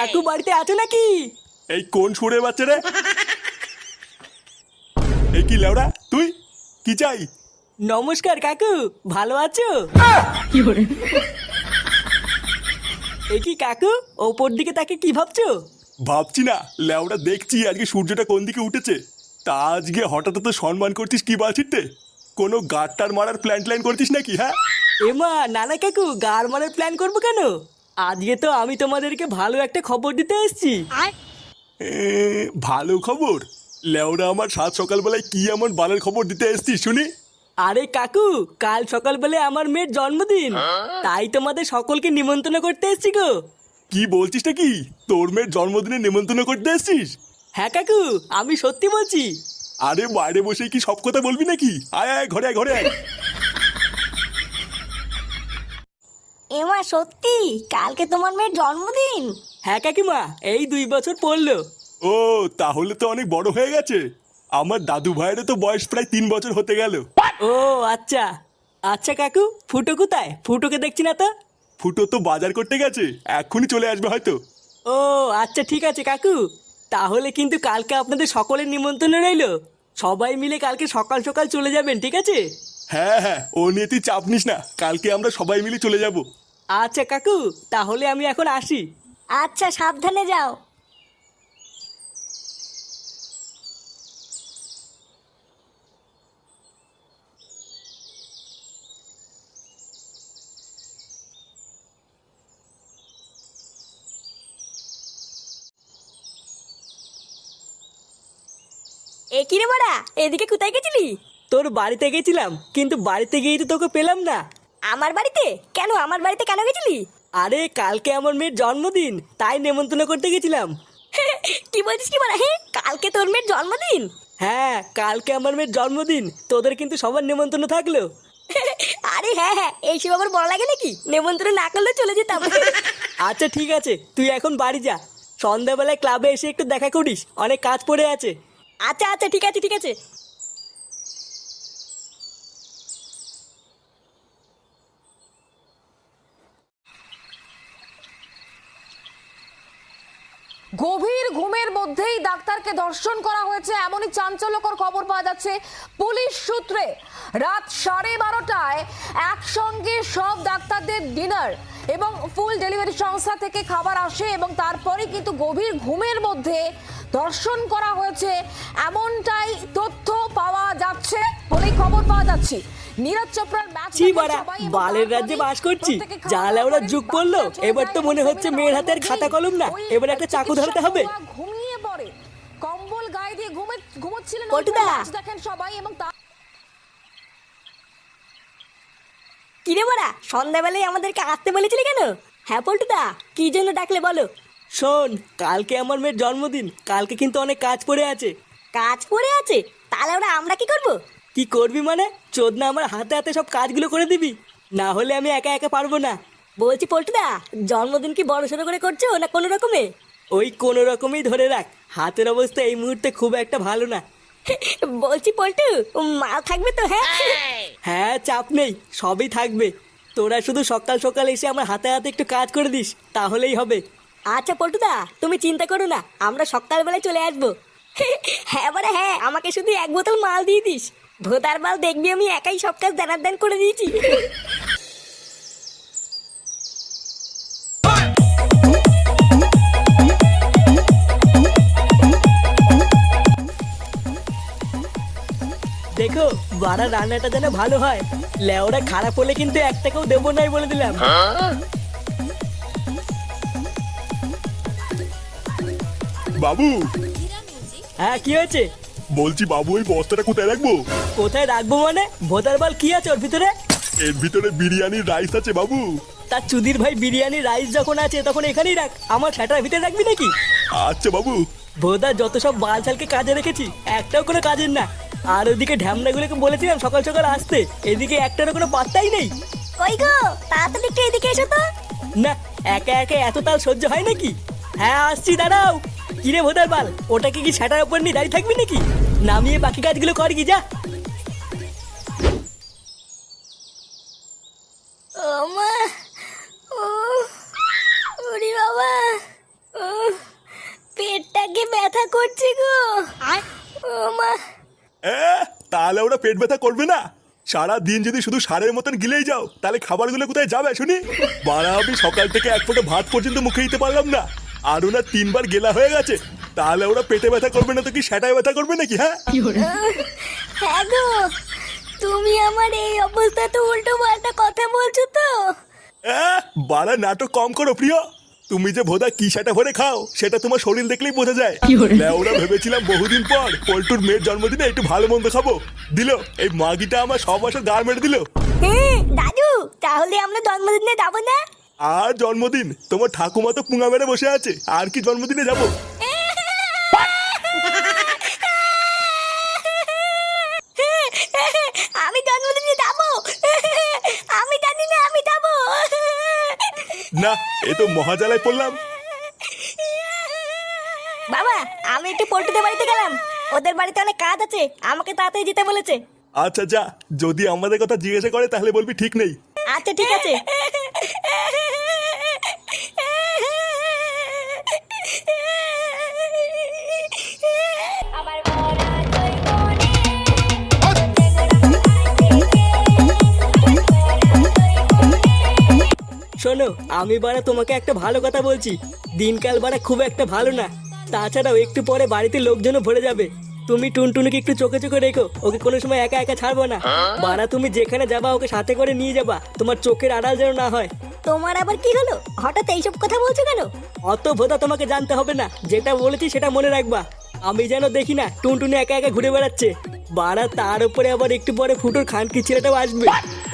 কাকু বাড়িতে আছো নাকি? এই কোন সুরে বাচ্চা রে? এই কি লেওড়া তুই? কি চাই? নমস্কার কাকু, ভালো আছো? এ কি কাকু, ওপর দিকে তাকে কি ভাবছো? ভাবছি না লেওড়া, দেখছি আজকে সূর্যটা কোন দিকে উঠেছে। তা আজকে হঠাৎ তো সম্মান করছিস কি বাছিতে? কোনো গাড়টার মারার প্ল্যান ট্ল্যান করছিস নাকি? হ্যাঁ এমা নানা কাকু, গার মারার প্ল্যান করবো কেন? আজকে তো আমি তোমাদেরকে ভালো একটা খবর দিতে এসেছি। এ, ভালো খবর? লেওড়া, আমার সাত সকালবেলায় কি এমন বালের খবর দিতে এসছিস শুনি? আরে কাকু, কাল সকালবেলায় আমার মেয়ের জন্মদিন, তাই তোমাদের সকলকে নিমন্ত্রণ করতে এসেছি গো। কি বলছিস নাকি? তোর মেয়ের জন্মদিনে নেমন্তন্ন করতে এসছিস? হ্যাঁ কাকু, আমি সত্যি বলছি। আরে বাইরে বসে কি সব কথা বলবি নাকি? আয় আয়, ঘরে আয়, ঘরে আয়। এমা সত্যি কালকে তোমার মেয়ের জন্মদিন? হ্যাঁ কাকিমা, এই 2 বছর পড়লো। ও, তাহলে তো অনেক বড় হয়ে গেছে। আমার দাদু ভাইয়েরও তো বয়স প্রায় 3 বছর হতে গেল। ও আচ্ছা। আচ্ছা কাকু, ফুটো কোথায়? ফুটোকে দেখছি না তো। ফুটো তো বাজার করতে গেছে, এক্ষুনি চলে আসবে হয়তো। ও আচ্ছা, ঠিক আছে কাকু, তাহলে কিন্তু কালকে আপনাদের সকলের নিমন্ত্রণ রইলো। সবাই মিলে কালকে সকাল সকাল চলে যাবেন, ঠিক আছে? হ্যাঁ হ্যাঁ, ও নিয়ে তুই চাপ নিস না, কালকে আমরা সবাই মিলে চলে যাব। আচ্ছা কাকু, তাহলে আমি এখন আসি। আচ্ছা, সাবধানে যাও। এ কি রে বাড়া, এদিকে কোথায় গেছিলি? তোর বাড়িতে গেছিলাম, কিন্তু বাড়িতে গিয়ে তো তোকে পেলাম না। আমার বাড়িতে কেন? আমার বাড়িতে কেন গেছিলি? আরে কালকে আমার মেয়ের জন্মদিন, তাই নেমন্তন্ন করতে গেছিলাম। কি বলছিস কি বাড়া? হ্যাঁ, কালকে তোর মেয়ের জন্মদিন? হ্যাঁ, কালকে আমার মেয়ের জন্মদিন, তোদের কিন্তু সবার নেমন্তন্ন থাকলো। আরে হ্যাঁ হ্যাঁ, এইসব আবার বড় লাগে নাকি? নেমন্ত্রণ না করলে চলে যেতাম। আচ্ছা ঠিক আছে, তুই এখন বাড়ি যা। সন্ধ্যাবেলায় ক্লাবে এসে একটু দেখা করিস, অনেক কাজ পড়ে আছে। আচ্ছা আচ্ছা, ঠিক আছে ঠিক আছে। গভীর ঘুমের মধ্যেই ডাক্তারকে ধর্ষণ করা হয়েছে, এমনই চাঞ্চল্যকর খবর পাওয়া যাচ্ছে পুলিশ সূত্রে। রাত 12:30টায় একসঙ্গে সব ডাক্তারদের ডিনার এবং ফুল ডেলিভারি সংস্থা থেকে খাবার আসে এবং তারপরে কিন্তু গভীর ঘুমের মধ্যে ধর্ষণ করা হয়েছে, এমনটাই তথ্য পাওয়া যাচ্ছে বলেই খবর পাওয়া যাচ্ছে। নীরজ চোপড়ার ম্যাচ ছি বাড়া, বালের রাজ্যে বাস করছি। যা লেওড়া যুগ পড়লো, এবার তো মনে হচ্ছে মেয়ের হাতের খাতা কলম না, এবার একটা চাকু ধরতে হবে। ঘুমিয়ে পড়ে, কম্বল গায়ে দিয়ে ঘুমোচ্ছিলেন। পটুদা। দেখেন সবাই এবং কি রে বাড়া, সন্ধ্যাবেলায় আমাদেরকে আসতে বলেছিলি কেন? হ্যাঁ পল্টুদা, কি জন্য ডাকলে বলো? শোন, কালকে আমার মেয়ের জন্মদিন, কালকে কিন্তু অনেক কাজ পড়ে আছে। কাজ পড়ে আছে? তাহলে ওরা আমরা কি করব? কি করবি মানে? চোদনা আমার হাতে হাতে সব কাজগুলো করে দিবি, না হলে আমি একা একা পারবো না। বলছি পল্টুদা, জন্মদিন কি বড় সড়ো করে করছো না কোনো রকমে? ওই কোনো রকমই ধরে রাখ, হাতের অবস্থা এই মুহূর্তে খুব একটা ভালো না। বলছি পল্টু, মাল থাকবে তো? হ্যাঁ হ্যাঁ, চাপ নেই, সবই থাকবে। তোরা শুধু সকাল সকাল এসে আমার হাতে হাতে একটু কাজ করে দিস, তাহলেই হবে। আচ্ছা পল্টুদা, তুমি চিন্তা করো না, আমরা সকালবেলায় চলে আসবো। হ্যাঁ বারে হ্যাঁ, আমাকে শুধু 1 বোতল মাল দিয়ে দিস। ভোদার মাল দেখবি আমি একাই সব কাজ দানার দান করে দিয়েছি। দেখো, বাড়া রান্নাটা যেন ভালো হয়। লেওরা খারাপ হলে কিন্তু একটাকেও দেবো নাই বলে দিলাম। বাবু, হ্যাঁ কি হয়েছে? বলছি বাবু, ওই বস্তাটা কোথায় রাখবো? কোথায় রাখবো মানে? ভোদার বাল কি আছে ওর ভিতরে? এর ভিতরে বিরিয়ানির রাইস আছে বাবু। তার চুদির ভাই, বিরিয়ানি রাইস যখন আছে তখন এখানেই রাখ, আমার সেটার ভিতরে রাখবি নাকি? আচ্ছা বাবু। ভোদা যত সব বালছালকে কাজে রেখেছি, একটাও কোনো কাজের না। আর ওদিকে ঢ্যামনাগুলোকে বলেছিলাম সকাল সকাল আসতে, এদিকে একটারও কোনো পাত্তাই নেই। ওই গো, তাড়াতাড়ি একটু এদিকে এসো তো। না, একা একা এত তাল সহ্য হয় নাকি? হ্যাঁ আসছি, দাঁড়াও। কিরে ভোদার বাল, ওটাকে কি সেটার উপর নিয়ে দাঁড়িয়ে থাকবি নাকি? নামিয়ে বাকি কাজগুলো কর কি, যা। ও মা, ও ওরে বাবা, ও পেটটাকে ব্যথা করছে গো। ও মা। তাহলে ওরা পেট ব্যথা করবে না? সারা দিন যদি শুধু সারের মতন গিলেই যাও তাহলে খাবারগুলো কোথায় যাবে শুনি? বাড়া, আমি সকাল থেকে এক ফোঁটা ভাত পর্যন্ত মুখে দিতে পারলাম না, আর ওনার 3 বার গেলা হয়ে গেছে। তাহলে ওরা পেটে ব্যথা করবে না তো কি সেটাই ব্যথা করবে নাকি? হ্যাঁ হ্যাঁ গো, তুমি আমার এই অবস্থা তো উল্টো পাল্টা কথা বলছো তো। বাড়া, নাটক কম করো প্রিয়। তুমি যে ভোদা কি সেটা ভরে খাও সেটা তোমার শরীর দেখলেই বোঝা যায়। ওরা ভেবেছিলাম বহুদিন পর পল্টুর মেয়ের জন্মদিনে একটু ভালো মন্দ খাবো, দিল এই মাগিটা আমার সব বছর গাল মেরে দিল। দাদু, তাহলে আমরা জন্মদিনে যাবো না? আর জন্মদিন? তোমার ঠাকুমা তো পুঙা মেরে বসে আছে, আর কি জন্মদিনে যাবো? আমি জন্মদিনে যাবো, আমি জানি না আমি যাবো। না, এ তো মহাজালায় পড়লাম। বাবা, আমি একটু পল্টুদের বাড়িতে গেলাম, ওদের বাড়িতে অনেক কাজ আছে, আমাকে তাড়াতাড়ি যেতে বলেছে। আচ্ছা যা, যদি আমাদের কথা জিজ্ঞাসা করে তাহলে বলবি ঠিক নেই। আচ্ছা ঠিক আছে। শোনো, আমি বাড়া তোমাকে একটা ভালো কথা বলছি, দিনকাল বাড়া খুব একটা ভালো না। তাছাড়াও একটু পরে বাড়িতে লোকজনও ভরে যাবে। তুমি টুনটুনিকে একটু চোখে চোখে রেখো, ওকে কোনো সময় একা একা ছাড়বো না। বাড়া, তুমি যেখানে যাবা ওকে সাথে করে নিয়ে যাবা, তোমার চোখের আড়াল যেন না হয়। তোমার আবার কি হলো, হঠাৎ এইসব কথা বলছো কেন? অত ভোদা তোমাকে জানতে হবে না, যেটা বলেছি সেটা মনে রাখবা। আমি যেন দেখি না টুনটুনি একা একা ঘুরে বেড়াচ্ছে। বাড়া, তার উপরে আবার একটু পরে ফুটোর খানকি ছেলেটাও আসবে।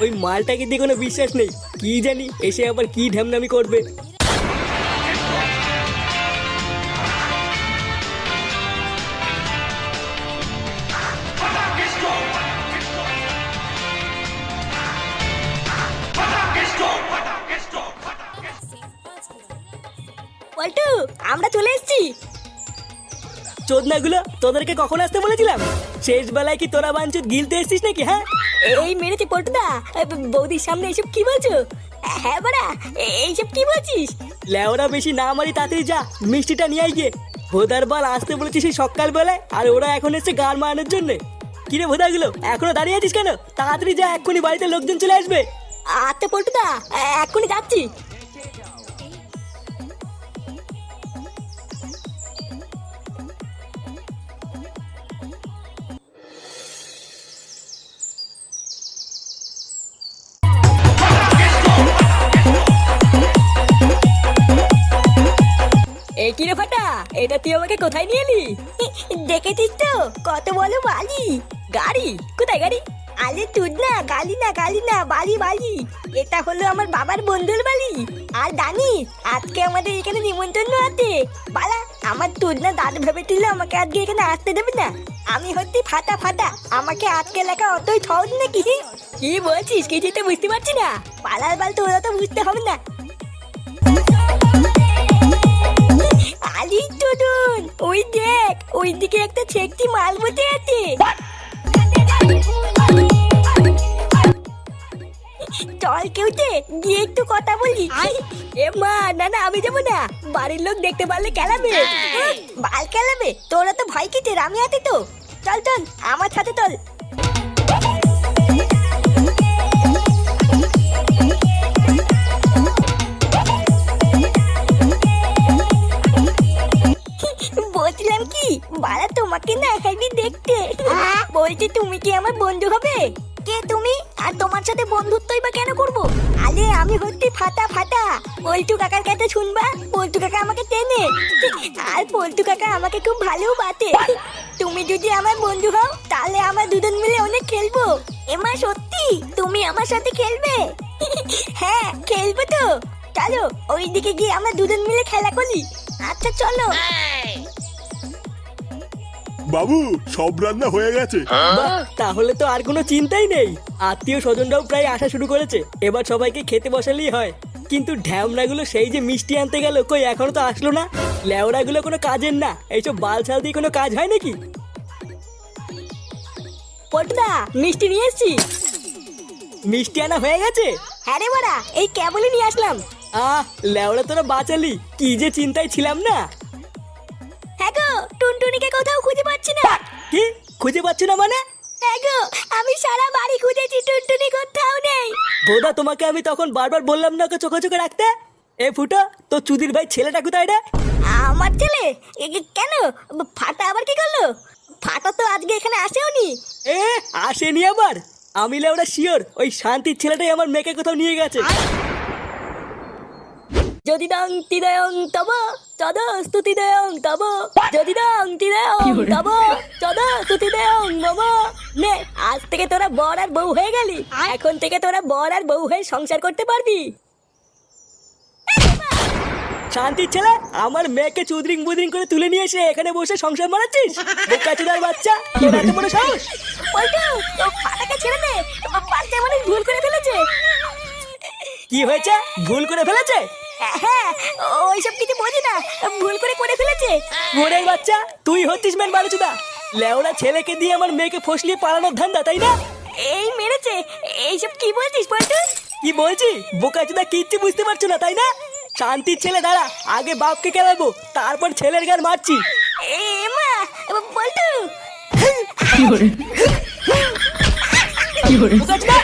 ওই মালটাকে দিয়ে কোনো বিশ্বাস নেই, কি জানি এসে আবার কি ঢ্যামনামি করবে। পল্টু, আমরা চলে এসেছি। চোদনাগুলো, তোদেরকে কখন আসতে বলেছিলাম? শেষ বেলায় কি তোরা বাঞ্চুত গিলতে এসেছিস নাকি? হ্যাঁ, এই মেরেছে পল্টুদা, বৌদির সামনে এইসব কি বলছো? হ্যাঁ বাড়া, এইসব কি বলছিস? লেওরা বেশি না মারি, তাড়াতাড়ি যা মিষ্টিটা নিয়ে আই গিয়ে। ভোদার বাল আসতে বলেছিস সেই সকাল বেলায়, আর ওরা এখন এসছে গান মারানোর জন্য। কিরে ভোদাগুলো, এখনো দাঁড়িয়ে আছিস কেন? তাড়াতাড়ি যা, এক্ষুনি বাড়িতে লোকজন চলে আসবে। আচ্ছা পল্টুদা, এক্ষুনি যাচ্ছি। এই কিরে ফাটা, এটা তুই আমাকে কোথায় নিয়ে এলি? দেখেছিস তো কত বলো বালি। গাড়ি? কোথায় গাড়ি? আরে তুই না, গালি না গালি না, বালি বালি। এটা হলো আমার বাবার বন্ধুর বাড়ি। আর জানিস আজকে আমাদের এখানে নিমন্ত্রণ আছে। বালা, আমার তুই না দাদু ভেবেছিল আমাকে আজকে এখানে আসতে দেবে না। আমি হচ্ছি ফাটা ফাটা, আমাকে আজকে লেখা অতই সহজ নাকি? কি বলছিস, কিছুই তো বুঝতে পারছি না। পালার বাল তোরা তো বুঝতে হবে না। আলি টুডুন, ওই দেখ, ওই দিকে একটা ছেকটি মাল বসে আছে। চল কেউতে গিয়ে একটু কথা বলি। এ মা, না না, আমি যাবো না, বাড়ির লোক দেখতে পারলে কেলাবে। বাল কেলাবে? তোরা তো ভয় কিসের, আমি আছি তো। চল চল আমার সাথে চল। বলছিলাম কি, বাড়া তোমাকে না একাই দেখতে। বলছি তুমি কি আমার বন্ধু হবে? কে তুমি? আর তোমার সাথে বন্ধুত্বই বা কেন করবো? আরে আমি হচ্ছি ফাটা ফাটা। পল্টু কাকার কাছে শুনবা, পল্টু কাকা আমাকে চেনে, আর পল্টু কাকা আমাকে খুব ভালোবাসে। তুমি যদি আমার বন্ধু হও তাহলে আমরা দুজন মিলে অনেক খেলবো। এমা সত্যি তুমি আমার সাথে খেলবে? হ্যাঁ খেলবো তো। চলো ওইদিকে গিয়ে আমরা দুজন মিলে খেলা করি। আচ্ছা চলো। বাবু, সব রান্না হয়ে গেছে। বাহ, তাহলে তো আর কোনো চিন্তাই নেই। আত্মীয় স্বজনরাও প্রায় আসা শুরু করেছে, এবার সবাইকে খেতে বসালেই হয়। কিন্তু ঢ্যামনাগুলো সেই যে মিষ্টি আনতে গেল, কই এখনো তো আসলো না। লেওড়াগুলো কোনো কাজের না, এইসব বালছাল দিয়ে কোনো কাজ হয় নাকি? পটুদা, মিষ্টি নিয়ে এসছি। মিষ্টি আনা হয়ে গেছে? হ্যাঁ রে বাড়া, এই কেবলই নিয়ে আসলাম। লেওড়া তোরা বাঁচালি, কি যে চিন্তায় ছিলাম না। হ্যাঁ গো, টুনটুনিকে কোথাও খুঁজে পাচ্ছি না। কি খুঁজে পাচ্ছ না মানে? হ্যাঁ গো, আমি সারা বাড়ি খুঁজেছি, টুনটুনি কোথাও নেই। বোধা তোমাকে আমি তখন বারবার বললাম না ওকে চোখে চোখে রাখতে। এ ফুটো, তো চুদির ভাই ছেলেটা কোথায় রে? আমার ছেলে? কেন? ফাটা আবার কি করলো? ফাটা তো আজকে এখানে আসেওনি। এ আসেনি আবার? আমি লেওরা শিওর ওই শান্তির ছেলেটাই আমার মেয়েকে কোথাও নিয়ে গেছে। যদি দং তিদয়ং তব তদ স্তুতি দেয়ং তব, যদি দং তিদয়ং তব তদ স্তুতি দেয়ং মম। নে, আজ থেকে তোরা বর আর বউ হয়ে গেলি। এখন থেকে তোরা বর আর বউ হয়ে সংসার করতে পারবি। শান্তির ছেলে, আমার মেয়েকে চুদরিং বুদরিং করে তুলে নিয়ে এসে এখানে বসে সংসার মারাচ্ছিস? বোকাচোদার বাচ্চা, তোর এত বড় সাহস! পল্টু, ও ফাটাকে ছেড়ে দে, বাচ্চা মানুষ ভুল করে ফেলেছে। কি হয়েছে? ভুল করে ফেলেছে? হ্যাঁ, ওইসব কিছু বোঝে না, ভুল করে ফেলেছে। ঘোরের বাচ্চা, তুই হচ্ছিস মেন বালুচুদা। লেওড়া ছেলেকে দিয়ে আমার মেয়েকে ফসলিয়ে পালানোর ধান্দা, তাই না? এই মেরেছে। এইসব কি বলছিস পল্টু? কি বলছি? বোকাচোদা কিচ্ছু বুঝতে পারছো না, তাই না? শান্তির ছেলে দাঁড়া, আগে বাপকে কেলাবো, তারপর ছেলের গান মারছি। এ মা, পল্টু। বোকাচোদা!